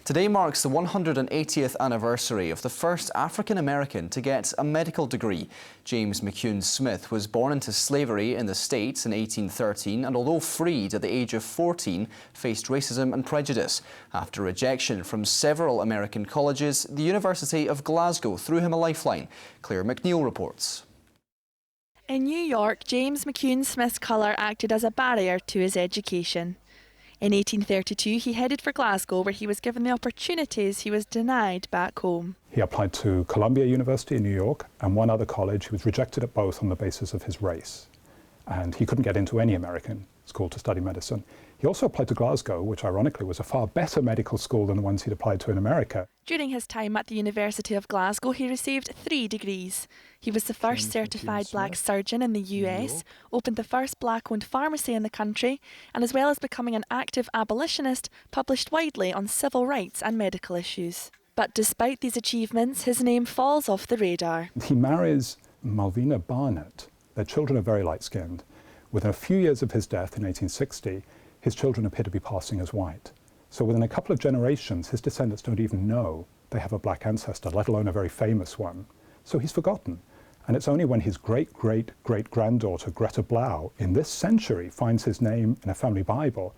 Today marks the 180th anniversary of the first African-American to get a medical degree. James McCune Smith was born into slavery in the States in 1813 and, although freed at the age of 14, faced racism and prejudice. After rejection from several American colleges, the University of Glasgow threw him a lifeline. Claire McNeil reports. In New York, James McCune Smith's colour acted as a barrier to his education. In 1832, he headed for Glasgow, where he was given the opportunities he was denied back home. He applied to Columbia University in New York and one other college. He was rejected at both on the basis of his race. And he couldn't get into any American school to study medicine. He also applied to Glasgow, which ironically was a far better medical school than the ones he'd applied to in America. During his time at the University of Glasgow, he received 3 degrees. He was the first certified black surgeon in the US, opened the first black-owned pharmacy in the country, and as well as becoming an active abolitionist, published widely on civil rights and medical issues. But despite these achievements, his name falls off the radar. He marries Malvina Barnett. Their children are very light-skinned. Within a few years of his death in 1860, his children appear to be passing as white. So within a couple of generations, his descendants don't even know they have a black ancestor, let alone a very famous one. So he's forgotten. And it's only when his great-great-great-granddaughter, Greta Blau, in this century finds his name in a family Bible,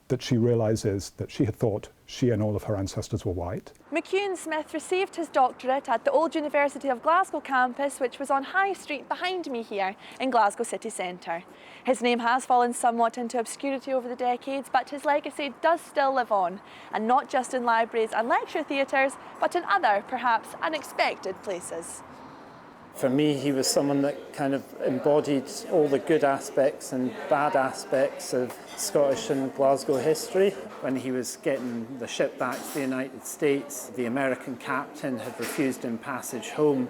that she realises that she had thought she and all of her ancestors were white. McCune Smith received his doctorate at the old University of Glasgow campus, which was on High Street behind me here in Glasgow city centre. His name has fallen somewhat into obscurity over the decades, but his legacy does still live on, and not just in libraries and lecture theatres, but in other, perhaps unexpected places. For me, he was someone that kind of embodied all the good aspects and bad aspects of Scottish and Glasgow history. When he was getting the ship back to the United States, the American captain had refused him passage home,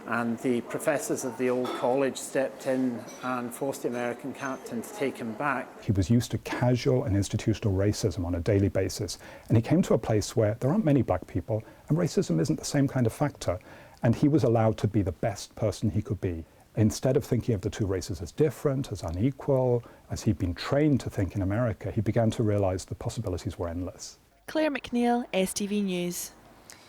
and the professors of the old college stepped in and forced the American captain to take him back. He was used to casual and institutional racism on a daily basis, and he came to a place where there aren't many black people, and racism isn't the same kind of factor. And he was allowed to be the best person he could be. Instead of thinking of the two races as different, as unequal, as he'd been trained to think in America, he began to realise the possibilities were endless. Claire McNeil, STV News.